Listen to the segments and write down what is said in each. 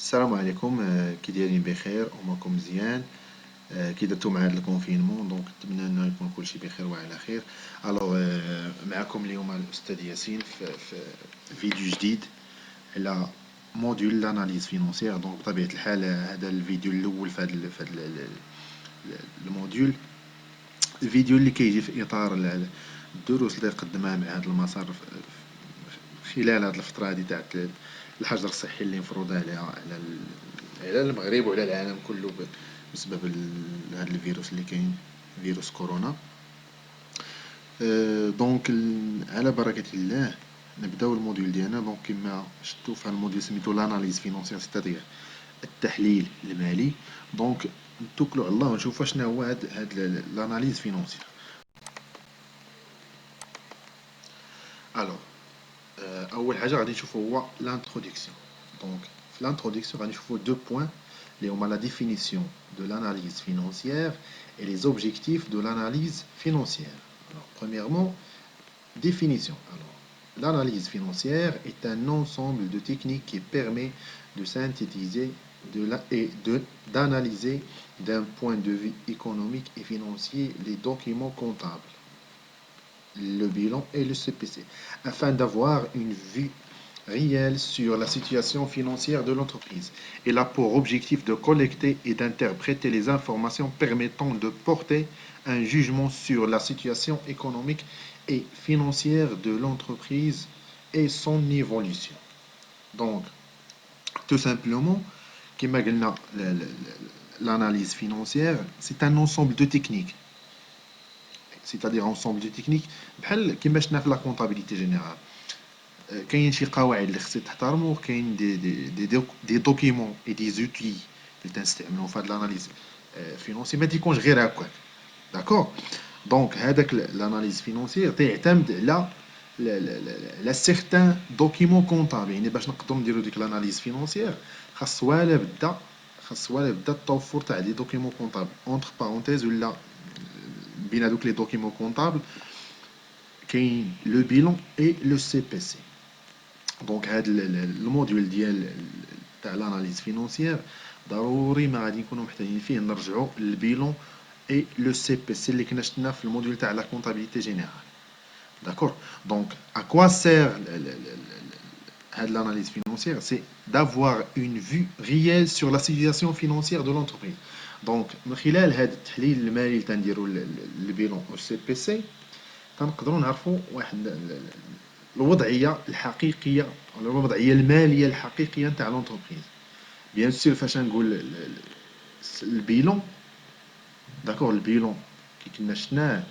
السلام عليكم كي دايرين بخير وماكم مزيان. كي درتو مع هذا الكونفينمون دونك نتمنى انه يكون كلشي بخير وعلى خير. الوغ معكم اليوم الاستاذ ياسين في فيديو جديد على موديول لاناليز فينونسيير. دونك بطبيعة الحال هذا الفيديو الاول في هذا الموديول، الفيديو اللي كيجي في اطار الدروس اللي قدمها مع هذا المسار خلال هذه الفترة هذه تاع الحجر الصحي اللي مفروض على المغرب وعلى العالم كله بسبب هذا الفيروس اللي كاين، فيروس كورونا. دونك على بركة الله نبداو الموديول ديالنا. دونك كما شفتوا في الموديول سميتو لاناليز فينونسيير، ستادير التحليل المالي. دونك نتوكلوا على الله ونشوفوا شنو هو هاد لاناليز فينونسيير. الو اول حاجه غادي نشوفوا هو لانتروداكسيون. دونك في لانتروداكسيون غادي نشوفوا دو بوين اللي هما لا ديفينيسيون دو لاناليز فينونسيير et les objectifs de l'analyse financière. Alors, premièrement, définition. Alors, l'analyse financière est un ensemble de techniques qui permet de synthétiser et d'analyser d'un point de vue économique et financier les documents comptables, le bilan et le CPC, afin d'avoir une vue réelle sur la situation financière de l'entreprise. Elle a pour objectif de collecter et d'interpréter les informations permettant de porter un jugement sur la situation économique et financière de l'entreprise et son évolution. Donc, tout simplement, comme l'analyse financière, c'est un ensemble de techniques. C'est-à-dire ensemble de techniques بحال كما شفنا في لا كونطابيليتي جينيرال. كاين شي قواعد اللي خصك تحترمو، وكاين دي دوكيمون اي دي زوتي اللي تنستعملو في هاد لاناليز فينونسي ما تيكونش غير هكاك. داكور. دونك هذاك لاناليز فينونسيير تيعتمد على سيغتان دوكيمون كونطابل. يعني باش نقدروا نديرو ديك لاناليز فينونسيير خاص ولا بدا التوفر تاع دي دوكيمون كونطابل اونتر بارونتيز ولا بين هذوك لي دوكيمون كونطابل كاين لو بيلون اي لو سي بي سي. دونك هاد الموديول ديال تاع لاناليز فينونسيير ضروري ما غادي نكونوا محتاجين فيه نرجعوا للبيلون اي لو سي بي سي اللي كنا شفنا في الموديول تاع لا كونطابيليتي جينيرال. داكور. دونك ا كوا سير هاد l'analyse financière, c'est d'avoir une vue réelle sur la situation financière de l'entreprise. Donc من خلال هذا التحليل المالي اللي تنديروا البيلون او سي بي سي تنقدروا نعرفوا واحد الوضعيه الحقيقيه ولا الوضعيه الماليه الحقيقيه نتاع لونتربريز. بيان سور فاش نقول البيلون، داكور، البيلون كي كنا شفناه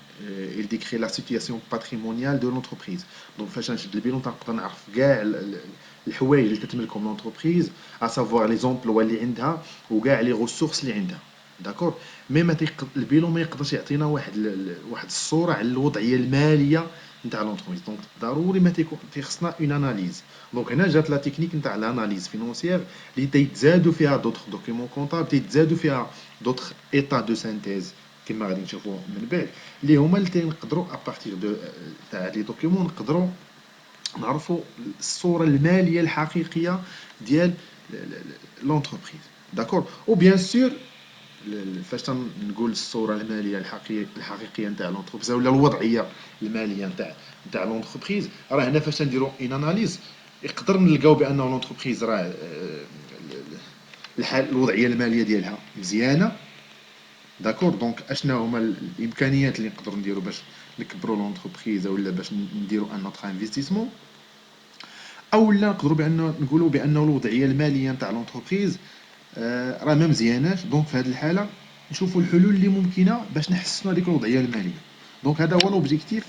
il décrit la situation patrimoniale de l'entreprise. Donc فاش نشد البيلون تنقدر نعرف كاع الحوايج اللي تتملكهم لونتربريز، à savoir les emplois اللي عندها وكاع لي ريسورس اللي عندها. داكور. مي ما البيلون ما يقدرش يعطينا واحد الصوره على الوضعيه الماليه نتاع لونتربريز. دونك ضروري ما تيخصنا اون اناليز. دونك هنا جات لا تكنيك نتاع لاناليز فينونسيير اللي تيتزادوا فيها دوطخ دوكيمون كونطابل، تيتزادوا فيها دوطخ ايطا دو سانتيز كما غادي نشوفوا من بعد، اللي هما اللي تنقدروا ابارتيغ دو تاع لي دوكيمون نقدروا نعرفوا الصوره الماليه الحقيقيه ديال لونتربريز. داكور. او بيان سور فاش تنقول الصوره الماليه الحقيقيه نتاع لونتربريز ولا الوضعيه الماليه نتاع لونتربريز، راه هنا فاش نديروا ان اناليز يقدر نلقاو بان لونتربريز راه الوضعيه الماليه ديالها مزيانه. داكور. دونك اشنا هما الامكانيات اللي نقدروا نديروا باش نكبروا لونتربريز ولا باش نديروا ان نوتر انفستيسمون، او لا نقدروا بان نقولوا بان الوضعيه الماليه نتاع لونتربريز راه ما مزياناش. دونك في هذه الحاله نشوفوا الحلول اللي ممكنه باش نحسنوا هذيك الوضعيه الماليه. دونك هذا هو لوبجيكتيف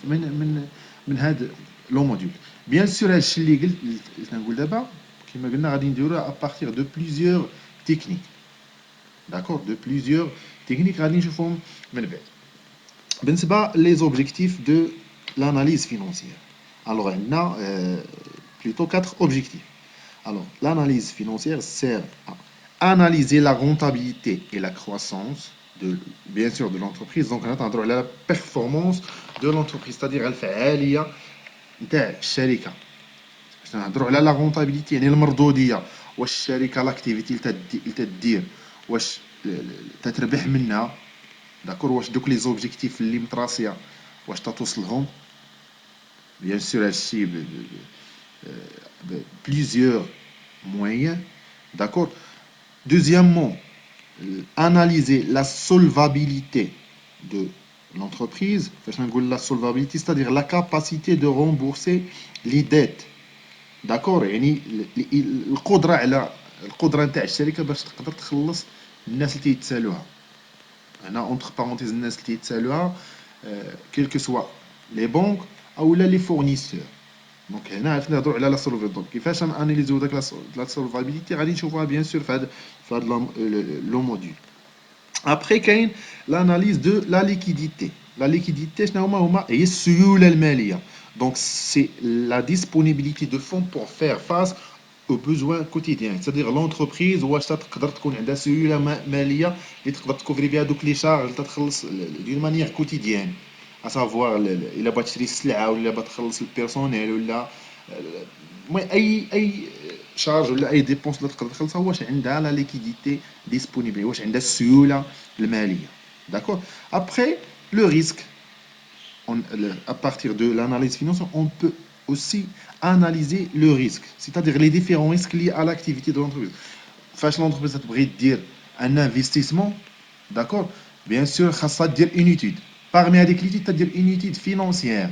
من هذا لو موديول. بيان سور هذا الشيء اللي قلت نقول دابا كما قلنا غادي نديروه ابارتيغ دو بليزيور تكنيك. داكور. دو بليزيور تكنيك غادي نشوفهم من بعد. بالنسبه لي زوبجيكتيف دو l'analyse financière, alors on a plutôt 4 objectifs. Alors l'analyse financière sert à analyser la rentabilité et la croissance bien sûr de l'entreprise. Donc on attend la performance de l'entreprise, c'est-à-dire الفعاليه نتاع الشركه. باش نهضروا على لا رونطابيليتي يعني المردوديه واش الشركه لاكتيفيتي اللي تدير واش تتربح منها. داكور واش دوك لي زوبجيكتيف اللي متراسيه واش توصلهم. بيان سور هادشي بليزيور moyens. D'accord. Deuxièmement, analyser la solvabilité de l'entreprise. La solvabilité, c'est-à-dire la capacité de rembourser les dettes. D'accord. يعني القدرة نتاع الشركة باش تقدر تخلص الناس اللي تيتسالوها. هنا اونتر بارونتيز الناس اللي تيتسالوها كيل كو سوا لي بونك او لي فورنيسور. دونك هنا عرفنا نهضروا على لا سولفابيلتي. دونك كيفاش اناليزيو داك لا سولفابيلتي غادي نشوفوها بيان سور في هذا لو موديول. ابري كاين l'analyse de la liquidité. La liquidité شنو هما هي السيوله الماليه. Donc c'est la disponibilité de fonds pour faire face aux besoins quotidiens. C'est-à-dire l'entreprise واش تقدر تكون عندها سيوله ماليه اللي تقدر تكوفري بها دوك لي شارج اللي تخلص دون مانيير كوتيديان. à savoir الا بغات تشري السلعه ولا بغات تخلص البيرسونيل ولا المهم اي شارج ولا اي ديبونس اللي تقدر تخلصها واش عندها لا ليكيديتي ديسپونيبل واش عندها السيوله الماليه. داكور. ابري لو ريسك à partir de l'analyse financière on peut aussi analyser le risque, c'est-à-dire les différents risques liés à l'activité de l'entreprise. فاش l'entreprise تبغي دير un investissement, d'accord, bien sûr خاصها دير une étude. parmi هذيك l'étude تدير une étude financière.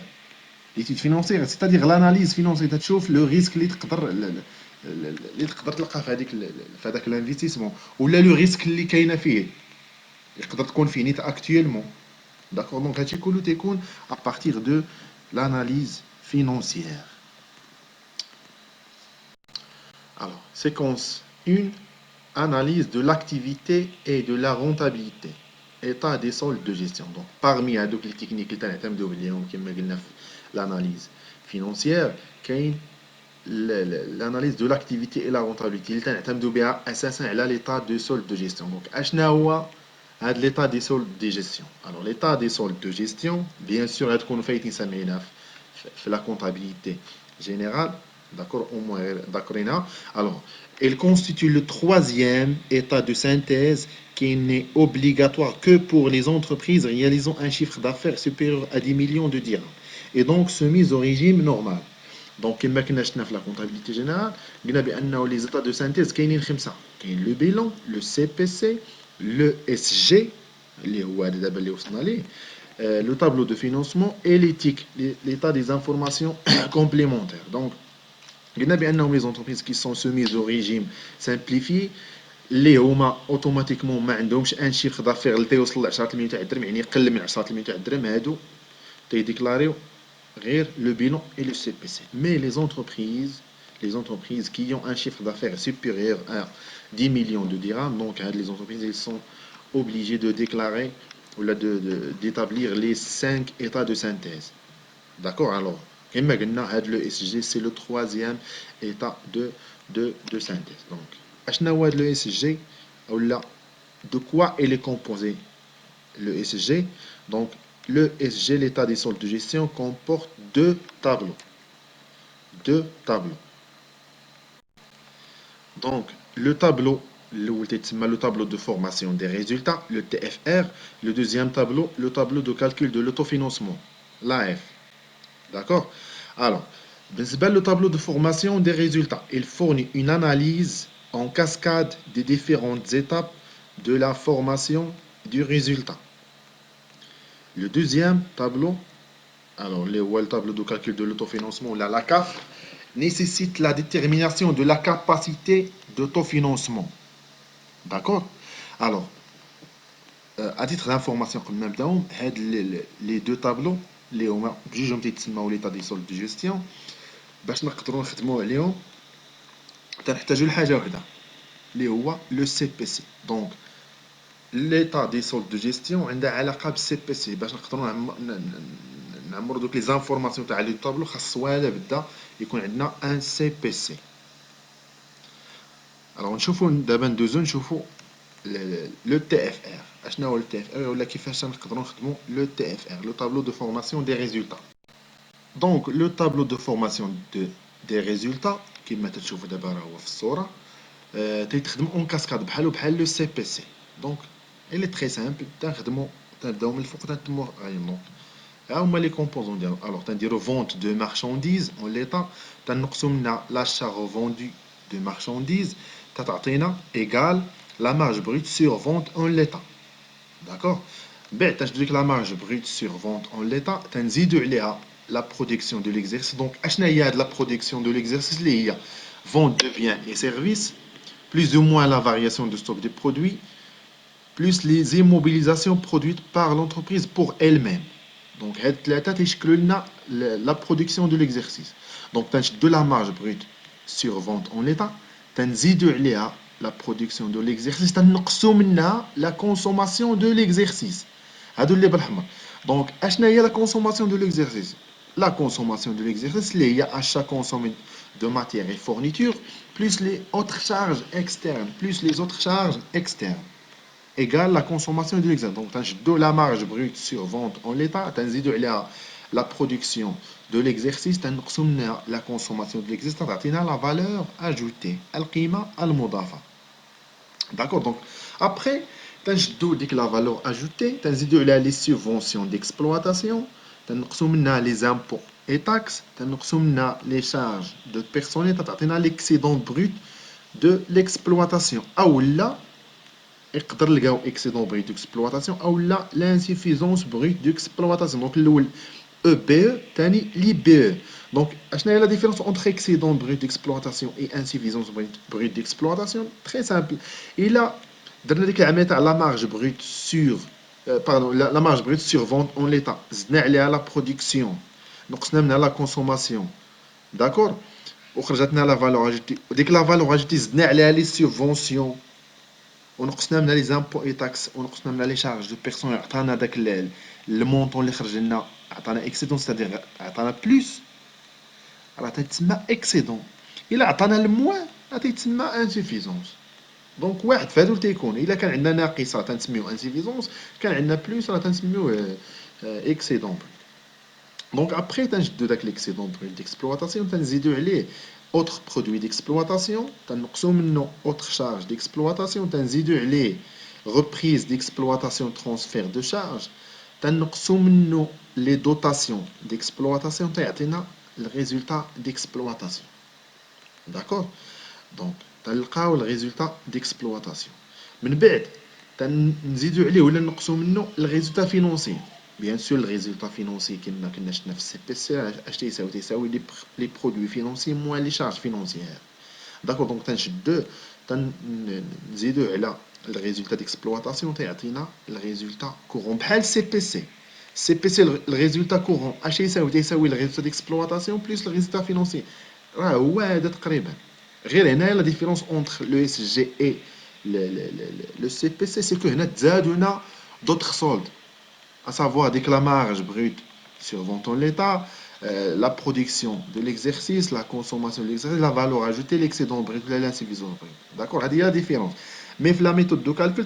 l'étude financière c'est-à-dire l'analyse financière تشوف لو ريسك اللي تقدر تلقى في هذاك الانفستيسمون ولا لو ريسك اللي كاينه فيه يقدر تكون فيه نيت اكطويلمون. داكور. دونك هادشي كله تيكون à partir de l'analyse financière. Alors, séquence 1, analyse de l'activité et de la rentabilité. État des soldes de gestion. Donc, parmi les techniques qui sont l'analyse financière, il l'analyse de l'activité et la rentabilité. Il est assassin à l'état des soldes de gestion. Donc, l'état des soldes de gestion. Alors, l'état des soldes de gestion, bien sûr, la comptabilité générale. D'accord, au moins, d'accord. Alors, elle constitue le troisième état de synthèse qui n'est obligatoire que pour les entreprises réalisant un chiffre d'affaires supérieur à 10 millions de dirhams et donc soumises au régime normal. Donc, كما كنا شفنا في la comptabilité générale, قلنا بأنه les états de synthèse كاينين خمسة. كاين le bilan, le CPC, le SG اللي هو هذا دابا اللي وصلنا ليه, le tableau de financement et l'éthique, l'état des informations complémentaires. Donc, قلنا بأنهم les entreprises qui sont soumises au régime simplifié اللي هما اوتوماتيكمون ما عندهمش ان شيفر دافير اللي تيوصل ل 10 مليون تاع الدرهم, يعني يقل من 10 مليون تاع الدرهم, هادو تيديكلاريو غير le bilan et le CPC. Mais les entreprises qui ont un chiffre d'affaires supérieur à 10 millions de dirhams, donc les entreprises elles sont obligées de déclarer ou d'établir les 5 états de synthèse. D'accord. Alors, كما قلنا هاد le SG c'est le troisième état de synthèse. Donc, اشنا هو هاد le SG ou là de quoi il est composé le SG. Donc, le SG, l'état des soldes de gestion, comporte deux tableaux. Deux tableaux. Donc, le tableau, le tableau de formation des résultats, le TFR. Le deuxième tableau, le tableau de calcul de l'autofinancement, l'AF. D'accord. Alors, le tableau de formation des résultats, il fournit une analyse en cascade des différentes étapes de la formation du résultat. Le deuxième tableau, alors le tableau de calcul de l'autofinancement, la CAF, nécessite la détermination de la capacité d'autofinancement. D'accord. Alors, à titre d'information, les deux tableaux, les l'état des soldes de gestion, باش نقدروا نخدموا عليهم تنحتاجوا لحاجه واحده اللي هو le CPC. Donc, l'état des soldes de gestion عندها علاقه بالسي بي سي. باش نقدروا نعمروا دوك لي زانفورماسيون تاع لي طابلو خاص والا بدا يكون عندنا ان سي بي سي. الوغ نشوفوا دابا ندوزو نشوفوا لو تي اف ار. اشنا هو التي اف ار ولا كيفاش نقدروا نخدموا لو تي اف ار, لو طابلو دو فورماسيون دي ريزولتا. دونك لو طابلو دو فورماسيون دي ريزولتا كما تشوفوا دابا راه هو في الصوره. تيتخدم اون كاسكاد بحال لو سي بي سي. دونك elle est très simple. تنبداو من الفوق تنتمو غايين. دونك ها هما لي كومبوزون ديالو. الوغ تنديرو فونت دو مارشانديز اون ليطا، تنقصو منها لاشا ريفوندو دو مارشانديز، تتعطينا ايغال لا مارج بروت سور فونت اون ليطا. داكوغ. بعد تنشدو ديك لا مارج بروت سور فونت اون ليطا تنزيدو عليها لا برودكسيون دو ليكزيرسيس. دونك اشنا هي هاد لا برودكسيون دو ليكزيرسيس اللي هي vente de biens et services, plus ou moins la variation de stock des produits, plus les immobilisations produites par l'entreprise pour elle-même. Donc, la production de l'exercice. Donc, de la marge brute sur vente en l'état, la production de l'exercice, la consommation de l'exercice. Donc, la consommation de l'exercice. La consommation de l'exercice, il y a achat consommé de matières et fournitures, plus les autres charges externes, plus les autres charges externes, égale la consommation de l'exercice. Donc, de la marge brute sur vente en l'état, la production de l'exercice, la consommation de l'exercice, la valeur ajoutée, al-qima al-mudafa. D'accord. Donc, après, la valeur ajoutée, les subventions d'exploitation, les impôts et taxes, les charges de personnel, l'excédent brut de l'exploitation. Ou là, excédent brut d'exploitation, ou là, l'insuffisance brute d'exploitation. Donc, le EBE, l'IBE. Donc, quelle est la différence entre excédent brut d'exploitation et insuffisance brute d'exploitation? Très simple. Il a la marge brute sur la marge brute sur vente en l'état. La production. Donc, la consommation. D'accord? وخرجتنا la valeur ajoutée. Dès que la valeur ajoutée, les subventions. ونقصنا منها لي زامبو اي تاكس، ونقصنا منها لي شارج دو بيرسونيل، عطانا داك المونطون اللي خرج لنا، عطانا اكسيدون، ستادير عطانا بلوس، راه تيتسمى اكسيدون. الا عطانا الموان راه تيتسمى انسوفيزونس. دونك واحد في هادو تيكون، الا كان عندنا ناقصه تنسميو انسوفيزونس، كان عندنا بلوس راه تنسميوه اكسيدون. دونك ابخي تنجدو داك ليكسيدون برود ديكسبلواتاسيون، تنزيدو عليه autre produit d'exploitation, autre charge d'exploitation, reprise d'exploitation, transfert de charge, les dotations d'exploitation, le résultat d'exploitation. D'accord? Donc, le résultat d'exploitation. من بعد تنزيدو عليه ولا نقصو منه الريزولتا فينونسي. بيان سور الريزولتا فينونسي كما كنا شفنا في السي بي سي اش تيساوي لي برودوي فينونسي موان لي شارج فينونسيير. داكور. دونك تنزيدو على الريزولتا ديكسبلواتاسيون تيعطينا الريزولتا كورون بحال سي بي سي. سي بي سي الريزولتا كورون اش تيساوي الريزولتا ديكسبلواتاسيون بلس الريزولتا فينونسي. راه هو هذا تقريبا. غير هنا لا ديفيرونس اونتر لو اس جي اي le CPC, c'est que nous avons d'autres soldes, à savoir la marge brute sur vente en l'état, la production de l'exercice, la consommation de l'exercice, la valeur ajoutée, l'excédent brut, l'insuffisance brute. D'accord? Il y a la différence. Mais la méthode de calcul,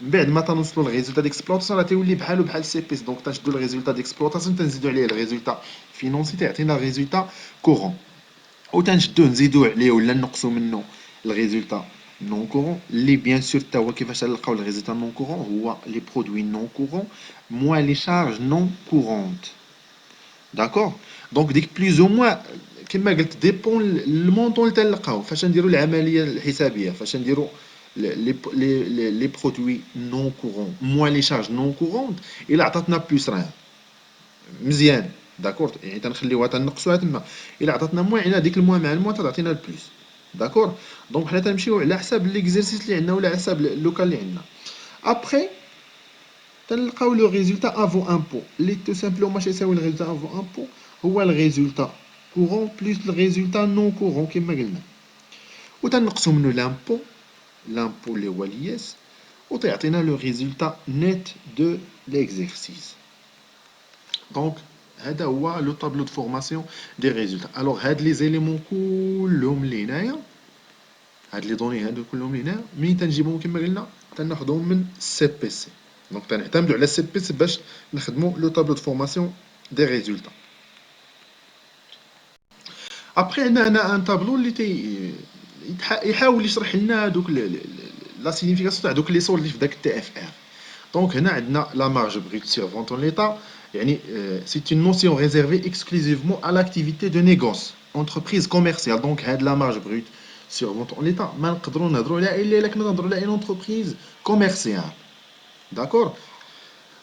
بعد ما تنوصلوا للريزولتا ديكسبلوطاسيون راه تيولي بحالو بحال سي بي اس. دونك تنشدوا الريزولتا ديكسبلوطاسيون تنزيدوا عليه الريزولتا فينونسي تيعطينا الريزولتا كورون، وتنشدوه نزيدو عليه ولا نقصو منه الريزولتا non courant. Les bien sûr, le résultat non courant, les produits non courants, moins les charges non courantes. D'accord? Donc, plus ou moins, كما قلت dépend le montant اللي تلقاو فاش نديروا العمليه الحسابيه، فاش نديروا les produits non courants moins les charges non courantes. الا عطاتنا بلوس راه مزيان. داكور. يعني تنخليوها تنقصوها تما. الا عطاتنا موان يعني هذيك الموان مع الموان تعطينا البلوس. داكور. دونك حنا تنمشيو على حساب ليكزيرسيس اللي عندنا ولا على حساب اللوكال اللي عندنا. ابخي تنلقاو لو ريزولتا افو امبو اللي تو سامبلومون ماشي يساوي الريزولتا افو امبو، هو الريزولتا كورون بلس الريزولتا نون كورون كما قلنا، وتنقصو منو لامبو اللي هو الياس، وتعطينا لو ريزولتا نيت دو ليكزيرسيس. دونك هذا هو لو طابلو دو فورماسيون دي ريزولتا. الوغ هاد لي زيليمون كلهم اللي هنايا، هاد لي دوني هادو كلهم هنا منين تنجيبهم كما قلنا تناخذهم من سي بي سي. دونك تنعتمدوا على سي بي سي باش نخدموا لو طابلو دو فورماسيون دي ريزولتا. ابري عندنا ان طابلو اللي يحاول يشرح لنا دوك لا سيغنيفيكاسيون تاع دوك لي سولد اللي في داك التي اف ار. دونك هنا عندنا لا مارج بروت سير فونت اون ليتا، يعني سي اون نوسيون ريزيرفي اكسكلوزيفمون à l'activité de négoce entreprise commerciale. دونك هاد لا مارج بروت سير فونت اون ليتا ما نقدروا نهضروا عليها الا كنا نهضروا على اون entreprise commerciale. D'accord.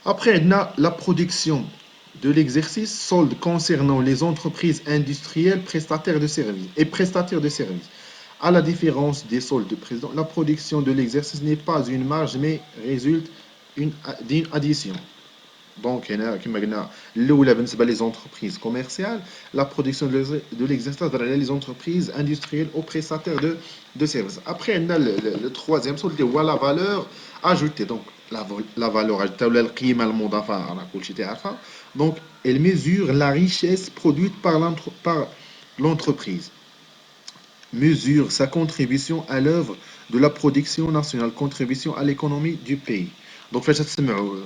Après, on a la production de l'exercice solde concernant les entreprises industrielles prestataires de services et prestataires de services. À la différence des soldes de président, la production de l'exercice n'est pas une marge mais résulte d'une addition. Donc, comme les entreprises commerciales, la production de l'exercice dans les entreprises industrielles aux prestataires de services. Après, on a le troisième solde, c'est la valeur ajoutée. Donc, la valeur ajoutée, ou le قيمة المضافة على كل شيء تعرفها. Donc, elle mesure la richesse produite par l'entreprise. Mesure sa contribution à l'œuvre de la production nationale, contribution à l'économie du pays. Donc, فاش تسمعوا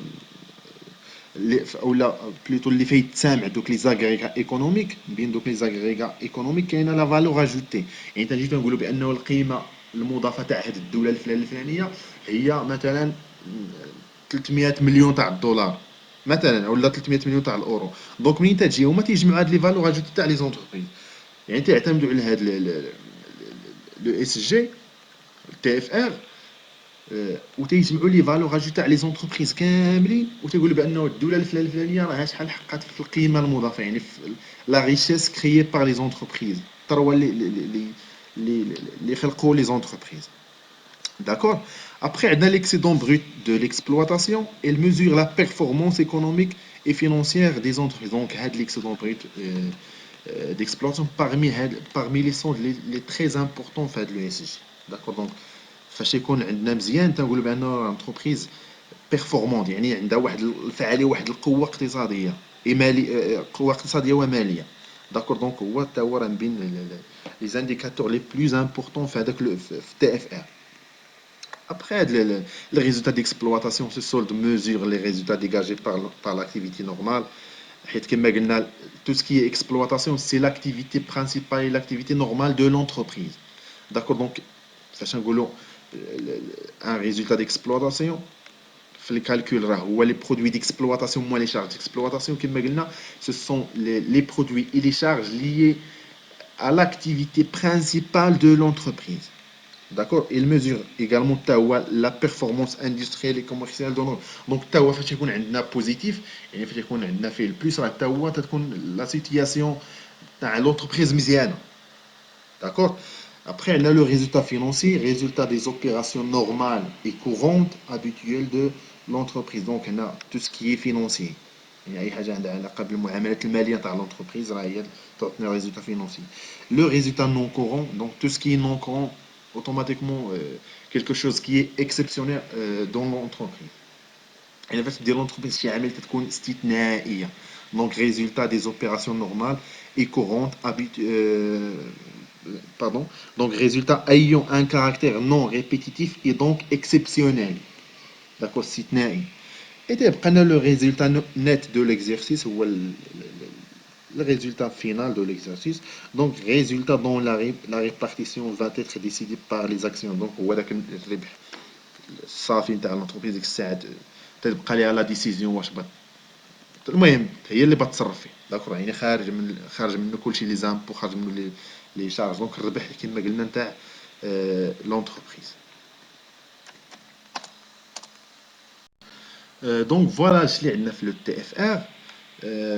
ولا بلوتو اللي فيه يتسامع دوك لي زاغريغا ايكونوميك، بين دوك لي زاغريغا ايكونوميك كاينه لا فالور اجوتي. يعني تنجي تنقولوا بانه القيمه المضافه تاع هذه الدوله الفلانيه هي مثلا 300 مليون تاع الدولار مثلا، ولا 300 مليون تاع الاورو. دونك منين تجي هما تيجمعوا هاد لي فالور اجوتي تاع لي زونتربريز، يعني تعتمدوا على هاد لو اس جي تي اف ار، وتيجمعوا لي فالور اجوتي تاع لي زونتربريز كاملين، وتيقولوا بانه الدوله الفلانيه راها شحال حققت في القيمه المضافه، يعني في لا ريشيس كريي بار لي زونتربريز، الثروه اللي خلقوا لي زونتربريز. D'accord. Après, on a l'excédent brut de l'exploitation. Elle mesure la performance économique et financière des entreprises. Donc, l'excédent brut d'exploitation parmi les sons les très importants de l'ESG. D'accord. Donc, فاش يكون عندنا مزيان تنقولوا بانه انتربريز بيرفورمون، يعني عندها واحد الفعاليه، واحد القوه اقتصاديه قوه اقتصاديه وماليه. داكور. دونك هو حتى هو راه من بين لي زانديكاتور لي بلوز امبورطون في هذاك في تي اف ار. Après, les résultats d'exploitation se soldent, mesurent les résultats dégagés par l'activité normale. Tout ce qui est exploitation, c'est l'activité principale et l'activité normale de l'entreprise. D'accord. Donc, sachant que un résultat d'exploitation, les calculs, ou les produits d'exploitation moins les charges d'exploitation, ce sont les produits et les charges liés à l'activité principale de l'entreprise. D'accord. Il mesure également la performance industrielle et commerciale de l'entreprise. Donc, tawa فاش يكون عندنا positif, يعني فاش يكون عندنا فيه البلوس راه tawa تكون la situation تاع l'entreprise مزيانه. D'accord. Après, on a le résultat financier, résultat des opérations normales et courantes habituelles de l'entreprise. Donc, on a tout ce qui est financier. يعني أي حاجة عندها علاقة بالمعاملات المالية تاع l'entreprise راه هي تعطينا résultat financier. Le résultat non courant, donc tout ce qui est non courant, automatiquement quelque chose qui est exceptionnel dans l'entreprise. Et فاش دير l'entreprise شي عمل تكون استثنائية. Donc, résultat des opérations normales et courantes pardon, donc résultat ayant un caractère non répétitif et donc exceptionnel. D'accord, استثنائي. Et après, le résultat net de l'exercice, ou le résultat final de l'exercice. Donc, résultat dont la répartition va être décidée par les actions. Donc, voilà que الصافي نتاع l'entreprise ديك الساعه تبقى ليها لا ديسيزيون واش المهم هي اللي بتصرف فيه. داكور. يعني خارج منه كلشي لي زامبو، خارج منه لي شارج. دونك الربح كما قلنا نتاع لونتربريز. دونك فوالا اش اللي عندنا في لو تي اف ار.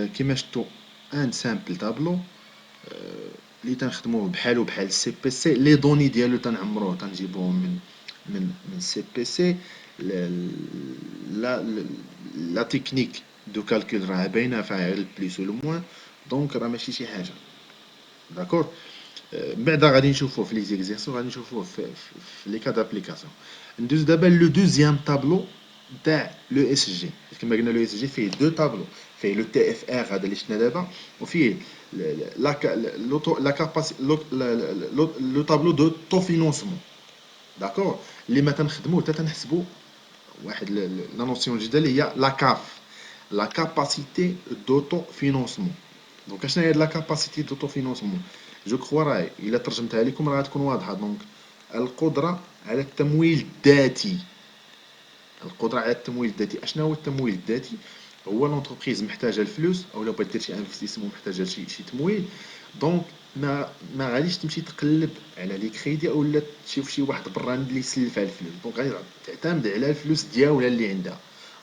كما شفتوا ان سامبل تابلو اللي تنخدموه بحال السي بي سي. لي دوني ديالو تنعمروه تنجيبوهم من سي بي سي. لا تكنيك دو كالكول راه باينه فيها غير البليس والموان. دونك راه ماشي شي حاجه. داكور. بعدا غادي نشوفوه في لي زيكزيرسيو، غادي نشوفوه في لي كا دابليكاسيون. ندوز دابا لو دوزيام طابلو تاع لو اس جي. كما قلنا لو اس جي فيه دو طابلو، فيه لو تي اف ار هذا اللي شفنا دابا، وفيه لا كاباسيتي لو طابلو دو تو فينونسمون. داكور. اللي ما تنخدموه حتى تنحسبوا واحد لا نوسيون جديده اللي هي لا كاف، لا كاباسيتي دوتو فينونسمون. دونك اشنا هي لا كاباسيتي دوتو فينونسمون؟ جو كخوا راهي الا ترجمتها لكم راه تكون واضحه. دونك القدره على التمويل الذاتي. القدره على التمويل الذاتي. اشنو هو التمويل الذاتي؟ هو لونتربريز محتاجه الفلوس او لا بغات دير شي انفستيسمون محتاجه شي تمويل. دونك ما غاديش تمشي تقلب على لي كريدي او لا تشوف شي واحد براني اللي يسلفها الفلوس. دونك غادي تعتمد على الفلوس ديالها اللي عندها.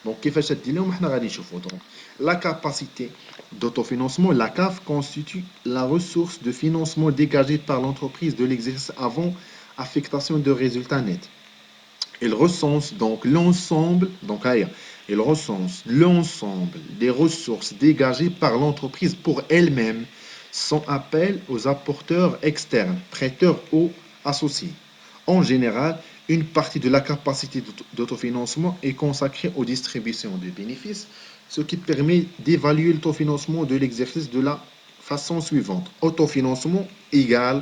Donc, كيفاش دير لهم حنا غادي نشوفوا. Donc, la capacité d'autofinancement, la CAF constitue la ressource de financement dégagée par l'entreprise de l'exercice avant affectation de résultats nets. Il recense donc l'ensemble, il recense l'ensemble des ressources dégagées par l'entreprise pour elle-même, sans appel aux apporteurs externes, prêteurs ou associés. En général, une partie de la capacité d'autofinancement est consacrée aux distributions de bénéfices, ce qui permet d'évaluer l'autofinancement de l'exercice de la façon suivante. Autofinancement égale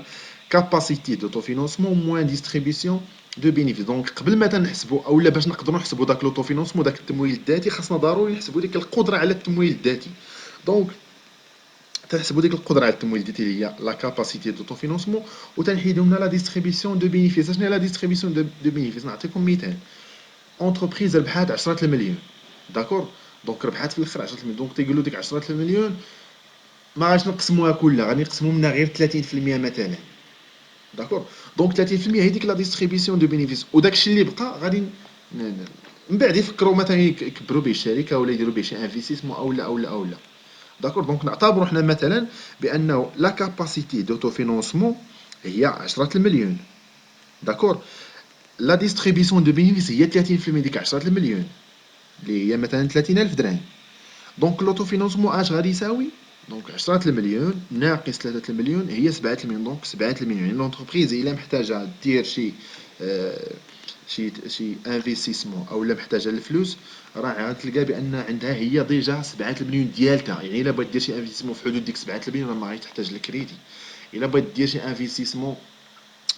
capacité d'autofinancement moins distribution دو بينيفيس. دونك قبل ما تنحسبوا اولا باش نقدروا نحسبوا داك لوطوفينونسمون داك التمويل الذاتي خاصنا ضروري نحسبوا ديك القدره على التمويل الذاتي. دونك تنحسبوا ديك القدره على التمويل الذاتي اللي هي لا كاباسيتي دوطوفينونسمون وتنحيدوا لنا لا ديستريبيسيون دو بينيفيس. شنو هي لا ديستريبيسيون دو بينيفيس؟ نعطيكم مثال. اونتربريز ربحات 10 المليون، داكور؟ دونك ربحات في الاخر 10 المليون. دونك تيقولوا ديك 10 المليون ما غاديش نقسموها كلها، غادي نقسموا منها غير 30% مثلا، داكور؟ دونك 30% هي ديك لا ديستريبيسيون دو بينيفيس. وداك الشيء اللي بقى غادي من بعد يفكروا مثلا يكبروا به الشركه ولا يديروا به شي انفستيسمون او لا. داكور؟ دونك نعتبروا حنا مثلا بانه لا كاباسيتي دوتوفينونسمون هي 10 المليون، داكور؟ لا ديستريبيسيون دو بينيفيس هي 30% ديك 10 المليون اللي هي مثلا 30,000 درهم. دونك لوتوفينونسمون اش غادي يساوي؟ دونك 10 المليون ناقص 3 المليون هي 7 المليون. دونك 7 المليون يعني لونتربريز الا محتاجه دير شي انفستيسمون او لا محتاجه الفلوس راه غتلقى بان عندها هي ديجا 7 المليون ديالتها. يعني الا بغات دير شي انفستيسمون في حدود ديك 7 المليون راه ما غاديش تحتاج الكريدي. الا بغات دير شي انفستيسمون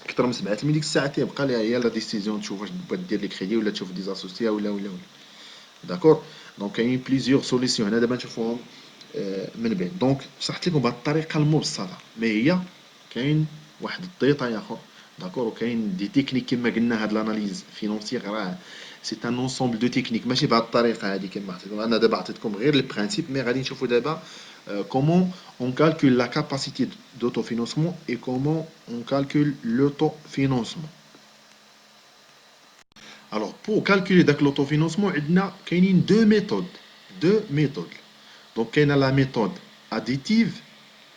اكثر من 7 المليون ديك الساعه تيبقى ليها هي لا ديسيزيون تشوف واش بغات دير لي كريدي ولا تشوف ديزاسوسيا ولا. داكور؟ دونك كاينين بليزيور سوليسيون هنا دابا نشوفوهم من بعد. دونك شرحت لكم بهذه الطريقه المبسطه، ما هي كاين واحد الديتاي اخر، داكور؟ وكاين دي تكنيك كما قلنا. هاد لاناليز فينونسيير راه سي ان انسومبل دو تكنيك، ماشي بهذه الطريقه هذه كما عطيتكم انا دابا. عطيتكم غير البرانسيپ، مي غادي نشوفوا دابا comment on calcule la capacité d'autofinancement et comment on calcule l'autofinancement. Alors, pour calculer l'autofinancement, il y a deux méthodes. Donc, il y a la méthode additive,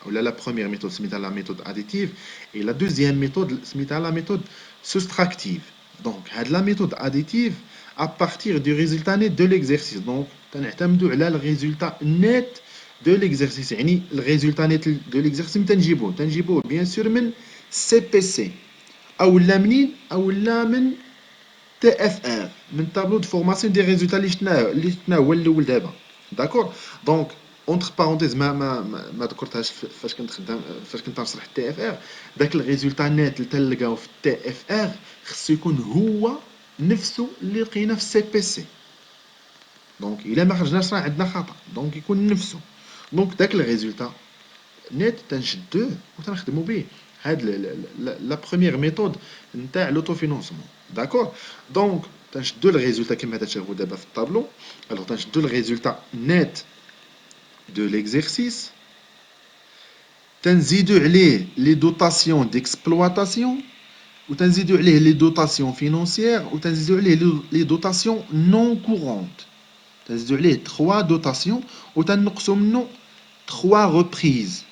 ou la première méthode, c'est la méthode additive, et la deuxième méthode, c'est la méthode soustractive. Donc, la méthode additive, à partir du résultat net de l'exercice. Donc, on a le résultat net de l'exercice. Le résultat net de l'exercice, bien sûr, من CPC. ou la TFR, من tableau de formation des résultats اللي شفناه هو الاول دابا، داكور؟ دونك اونتر بارونتيز ما ذكرتهاش فاش كنت نشرح تي اف ار. داك الريزولتا نيت اللي تلقاو في تي اف ار خصو يكون هو نفسه اللي لقينا في سي بي سي. دونك الا ما خرجناش راه عندنا خطا، دونك يكون نفسه. دونك داك الريزولتا نيت تنشدوه وتنخدموا به. هاد لا بروميير ميثود نتاع لوطوفينونسمون، داكور؟ دونك تنشدو الريزولتا كما تشوفوا دابا في الطابلو. الوغ تنشدو الريزولتا نيت دو ليكزيرسيس، تنزيدو عليه لي دوطاسيون ديكسبلواتاسيون، وتنزيدو عليه لي دوطاسيون فينونسيير، وتنزيدو عليه لي دوطاسيون نون كورونت. تنزيدو عليه 3 دوطاسيون وتنقصو منو 3 reprises.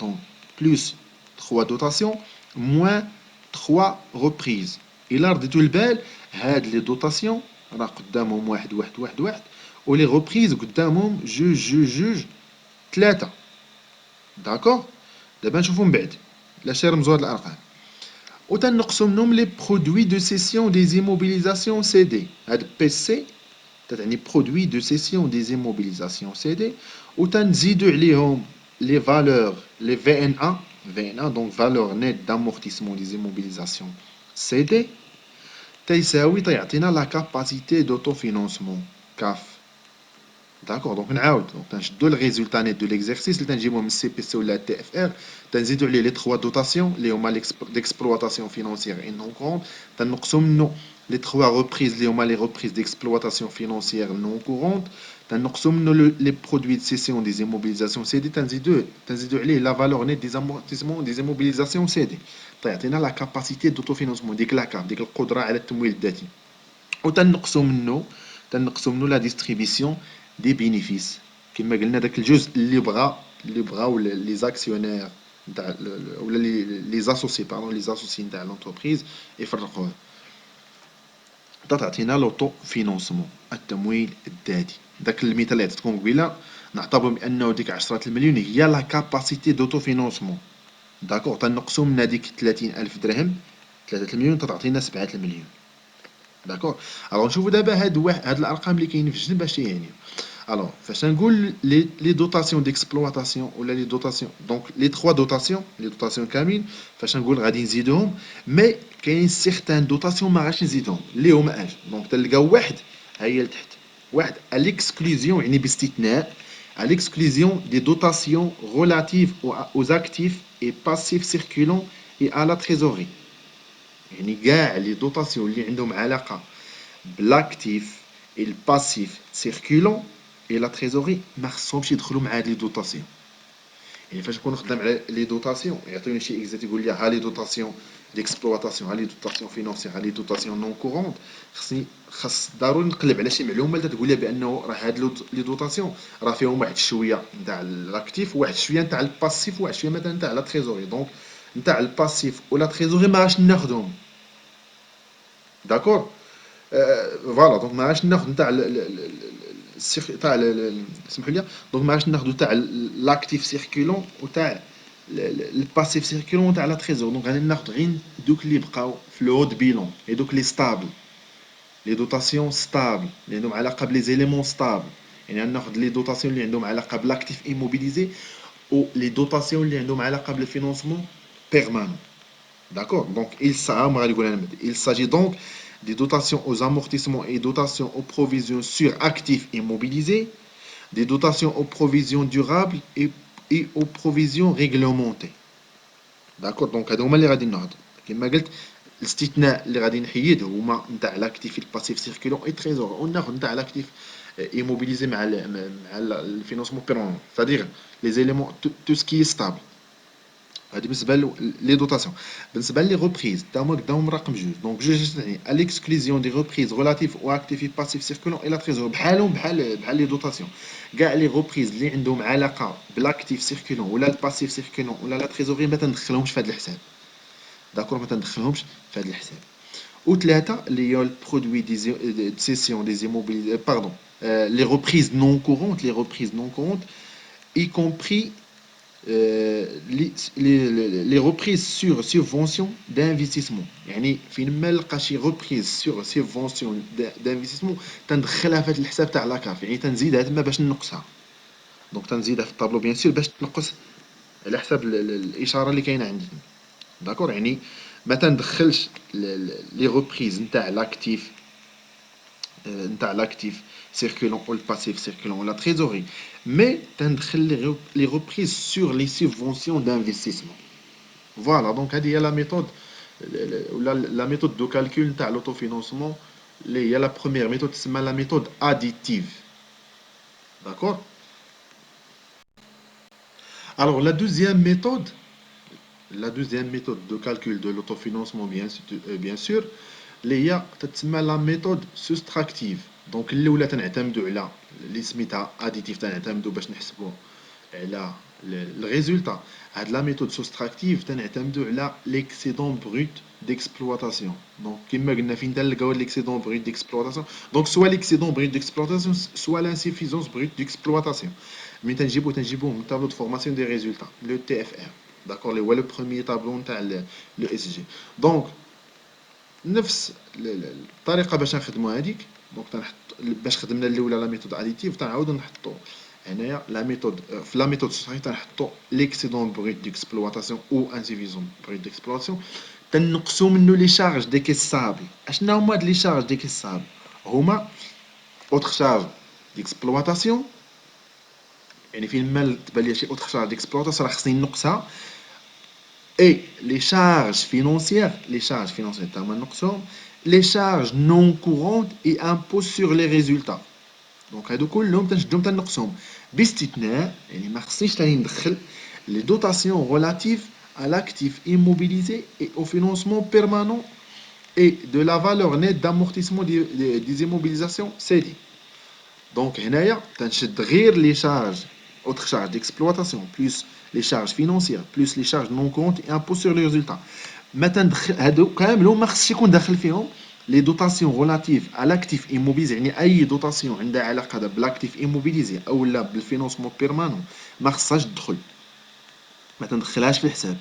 Donc, plus 3 dotations, moins 3 reprises. إلا رديتو البال هاد لي دوتاسيون راه قدامهم واحد واحد واحد واحد، ولي غوبريز قدامهم جوج جوج جوج 3. داكور؟ دابا نشوفو من بعد لاش يرمزو هاد الأرقام. وتنقصو منهم لي برودوي دو سيسيون دي زيموبيليزاسيون سي دي. هاد بي سي تعني برودوي دو سيسيون دي زيموبيليزاسيون سي دي، وتنزيدو عليهم les valeurs, les VNA, donc valeur nette d'amortissement des immobilisations CD, تيساوي تيعطينا la capacité d'autofinancement CAF. داكور دونك نعاود دونك تنشدو الريزولتا نيت دو ليكزارسيس اللي تنجيبوه من السي بي سي ولا التي اف ار تنزيدو عليه لي 3 دوتاسيون اللي هما ليكسبلواتاسيون فينونسيير اي نون كورونت تنقصو منو لي 3 ريبريز اللي هما لي ريبريز ديكسبلواتاسيون فينونسيير نون كورونت تنقصو منو لي برودوي دو سيسيون دي زيموبيليزاسيون سي دي تنزيدو عليه لا فالور نيت دي زامورتيسمون دي زيموبيليزاسيون سي دي تعطينا لا كاباسيتي دوتو فينونسمون ديك لا كاب ديك القدره على التمويل الذاتي وتنقصو منو لا ديستريبيسيون دي بينيفيس كما قلنا داك الجزء اللي بغاو لي زاكسيونير نتاع ولا لي زاسوسي لي زاسوسي نتاع لونتربريز يفرقوه تعطينا لوطو فينونسمون التمويل الذاتي داك المثال اللي عطيتكم قبيله نعتبر بانه ديك 10 المليون هي لا كاباسيتي دوتو فينونسمون داكور تنقصوا من هذيك 30000 درهم 3 المليون تعطينا 7 المليون داكور الوغ نشوفوا دابا هاد الارقام اللي كاينين في الجنب اش يعني الوغ فاش نقول لي دوتاسيون ديكسبلواتاسيون ولا لي دوتاسيون دونك لي 3 دوتاسيون كاملين فاش نقول غادي نزيدوهم مي كاين سيغتان دوتاسيون ما غاش نزيدهم اللي هما اش دونك تلقاو واحد ها هي لتحت واحد الاكسكلوزيون يعني باستثناء à l'exclusion des dotations relatives aux actifs et passifs circulants et à la trésorerie. يعني كاع لي دوتاسيون اللي عندهم علاقه بالاكتيف et le passif circulant et la trésorerie ما خصهمش يدخلوا مع هاد لي دوتاسيون يعني فاش نكون خدام على لي دوتاسيون يعطيوني شي اكزات يقول لي ها لي دوتاسيون ديكسبلواتاسيون ها لي دوتاسيون فينونسيير ها لي دوتاسيون نون كورونت خاص ضروري نقلب على شي معلومه اللي تقول لي بانه راه هاد لي دوتاسيون راه فيهم واحد شويه نتاع الاكتيف وواحد شويه نتاع الباسيف وواحد شويه مثلا نتاع لا تريزوري دونك نتاع الباسيف ولا تريزوري ما غاش ناخذهم داكور فوالا دونك ما غاش ناخذ نتاع تاع سمحوا لي دونك ما غاش ناخذ تاع لاكتيف سيركولون وتاع الباسيف سيركولون تاع لا تريزور دونك غادي ناخذ غير دوك اللي بقاو في لو هود بيلون اي دوك لي ستابل لي دوتاسيون ستابل اللي عندهم علاقه بلي زيليمون ستابل يعني غناخذ لي دوتاسيون اللي عندهم علاقه بالاكتيف ايموبيليزي و لي دوتاسيون اللي عندهم علاقه بالفينونسمون بيرمانون d'accord donc il s'agit donc des dotations aux amortissements et dotations aux provisions sur actifs immobilisés des dotations aux provisions durables et aux provisions réglementées d'accord donc هادو هما اللي غادي نهضر كما قلت الاستثناء اللي غادي نحيد هما نتاع لاكتيف الباسيف سيركولون اي تريزور وناخذ نتاع لاكتيف immobilisé مع الفينونسمون بيرمانون c'est-à-dire les éléments tout ce qui est stable هذه بالنسبه لي دوتاسيون بالنسبه لي ريبريز تا هما قدامهم رقم جوج دونك جوج يعني الاكسكلوزيون دي ريبريز ريلاتيف او اكتيف باسيف سيركولون اي لا تريزور بحال لي دوتاسيون كاع لي ريبريز اللي عندهم علاقه بالاكتيف سيركولون ولا الباسيف سيركولون ولا لا تريزوري ما تندخلهمش في هذا الحساب داكور ما تندخلهمش في هذا الحساب وثلاثه اللي هي البرودوي دي سيسيون دي زيموبيل باردون لي ريبريز نون كورونت y compris les reprises sur subvention d'investissement يعني فين ما نلقى شي ريبريز سور سبفونسيون دانفستيسمون تندخلها في هذا الحساب تاع لاكاف يعني تنزيدها تما باش ننقصها دونك تنزيدها في الطابلو بيان سور باش تنقص على حساب الاشاره اللي كاينه عندي داكور يعني ما تندخلش لي ريبريز نتاع لاكتيف circulant ou le passif circulant ou la trésorerie, mais تندخل les reprises sur les subventions d'investissement. Voilà, donc هذه هي la méthode la méthode de calcul نتاع l'autofinancement اللي هي la première méthode تسمى la méthode additive. D'accord? Alors la deuxième méthode de calcul de l'autofinancement bien sûr اللي هي تتسمى la méthode soustractive. دونك الاولى تنعتمدوا على اللي سميتها اديتيف تنعتمدوا باش نحسبوا على الريزولطا هاد لا ميثود سوستراكتيف تنعتمدوا على ليكسيدون بروت ديكسبلواتاسيون دونك كما قلنا فين تلقاو ليكسيدون بروت ديكسبلواتاسيون دونك سوا ليكسيدون بروت ديكسبلواتاسيون سوا لانسيفيزونس بروت ديكسبلواتاسيون ملي تنجيبوه من تابلو دو فورماسيون دي ريزولطا لو تي اف ار داكور اللي هو لو بروميير تابلو نتاع لو اس جي دونك نفس الطريقه باش نخدموا هذيك دونك تنحط باش خدمنا الاولى لا ميثود اديتيف تنعاودو نحطو هنايا لا ميثود في لا ميثود صحيح تنحطو ليكسيدون بروت ديكسبلواتاسيون او انسيفيزون بروت ديكسبلواتاسيون تنقصو منو لي شارج دي كيسابل اشنا هما هاد لي شارج دي كيسابل هما اوتر شارج ديكسبلواتاسيون يعني فين ما تبان لي شي اوتر شارج ديكسبلوطاسيون راه خصني نقصها. Et les charges financières تما نقصهم. Les charges non courantes et impôts sur les résultats. دونك هادو كلهم تنشدهم تنقصهم باستثناء يعني ما خصنيش تاني ندخل les dotations relatives à l'actif immobilisé et au financement permanent et de la valeur nette d'amortissement des immobilisations cédées. Donc هنايا تنشد غير les charges autres charges d'exploitation plus les charges financières plus les charges non courantes et impôts sur les résultats. ما تندخل هادو كاملهم ما خصش يكون داخل فيهم les dotations relatives à l'actif immobilisé يعني اي دوتاسيون عندها علاقه بالاكتيف immobilisé او لا بالفينانسمون بيرمانون ما خصهاش تدخل، ما تندخلهاش في الحساب.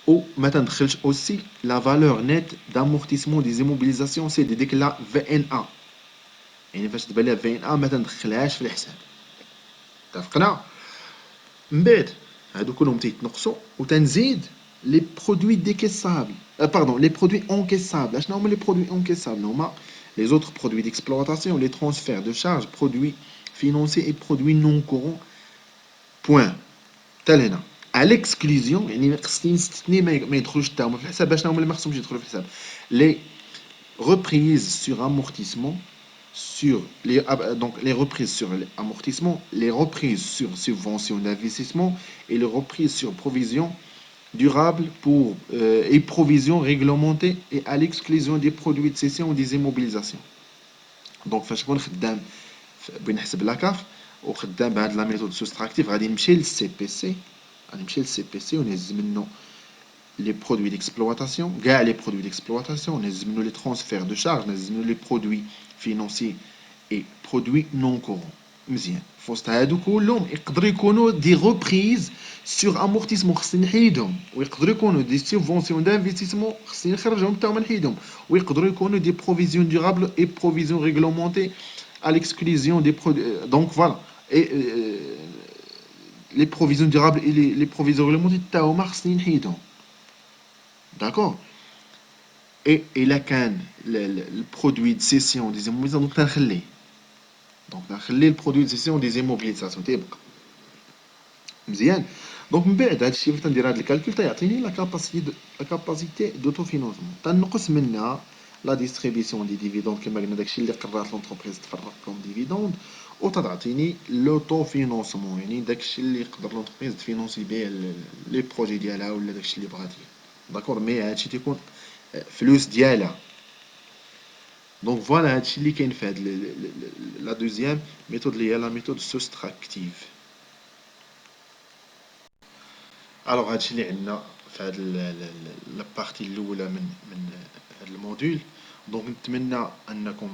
وما تندخلش aussi la valeur nette d'amortissement des immobilisations سي ديك لا في ان ا، يعني فاش تبان لها في ان ا ما تندخلهاش في الحساب. اتفقنا؟ من بعد هادو كلهم تيتنقصوا وتنزيد لي برودوي ديكيسابل باردون لي برودوي انكيسابل. اشنو هما لي برودوي انكيسابل؟ هما les autres produits d'exploitation, les transferts de charges, produits financiers et produits non courants. Point. تال à l'exclusion يعني خصني نستثني ما يدخلوش حتى هما في الحساب. اشنو هما اللي ما خصهمش يدخلوا في الحساب؟ les reprises sur amortissement sur les donc les reprises sur amortissement, les reprises sur subvention d'investissement et les reprises sur provision durable pour et provision réglementée et à l'exclusion des produits de cession ou des immobilisations. Donc فاش نكون خدام بغي نحسب لاكاف وخدام بهاد لا ميثود سوستراكتيف غادي نمشي للسي بي سي، غادي نمشي للسي بي سي ونهز منه les produits d'exploitation, les produits d'exploitation, les transferts de charges, les produits financiers et produits non courants. مزيان فوسط هادو كلهم يقدروا يكونوا دي ريبريز سور امورتيسمون خصني نحيدهم، ويقدروا يكونوا دي سوبفونسيون دانفستيسمون خصني نخرجهم حتى هما نحيدهم، ويقدروا يكونوا دي بروفيزيون دورابل اي بروفيزيون ريغلومونتي à l'exclusion des produits. Donc voilà. Et les provisions durables et les provisions réglementées حتى هما خصني نحيدهم. D'accord. Et là, quand le produit de cession des immobilisations, donc تنخليه. Donc تنخلي le produit de cession des immobilisations تيبقى. مزيان. دونك من بعد هاد الشيء فاش تندير هاد الكالكول تيعطيني لا كاباسيتي دوتوفينونسمون. تنقص منها لا ديستريبيسيون دي ديفيدوند كما قلنا داكشي اللي قررت لونتربريز تفرق لهم ديفيدوند، وتعطيني لوتو فينونسمون يعني داكشي اللي يقدر لونتربريز تفينونسي به لي بروجي ديالها ولا داكشي اللي بغات هي. داكور. مي هادشي تيكون فلوس ديالها. دونك فوالا هادشي اللي كاين في هاد لا دوزيام ميثود اللي هي لا ميثود سوستراكتيف. الوغ هادشي اللي عندنا في هاد لابارتي الاولى من هاد الموديول. دونك نتمنى انكم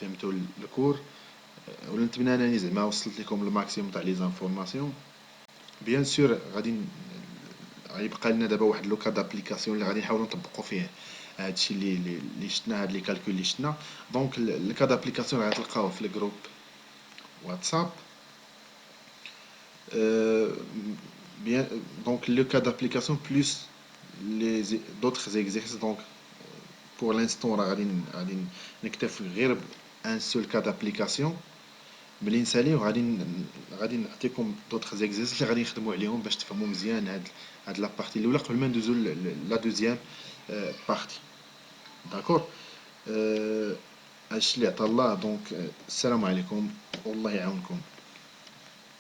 فهمتوا الكور، ولا نتمنى انني زعما وصلت لكم الماكسيموم تاع لي زانفورماسيون. بيان سور غادي غيبقى لنا دابا واحد لوكا دابليكاسيون اللي غادي نحاولوا نطبقوا فيه هادشي اللي شفنا، هاد لي كالكول اللي شفنا. دونك الكا دابليكاسيون غتلقاوه في الجروب واتساب. Bien, donc le cas d'application plus les d'autres exercices. Donc pour l'instant غادي نكتفي غير un seul cas d'application. ملي نساليو غادي نعطيكم دوطخ زيكزيرسيس اللي غادي نخدموا عليهم باش تفهموا مزيان هاد لا بارتي الاولى قبل ما ندوزو لا دوزيام بارتي. داكور. هادشي اللي عطا الله. دونك السلام عليكم والله يعاونكم.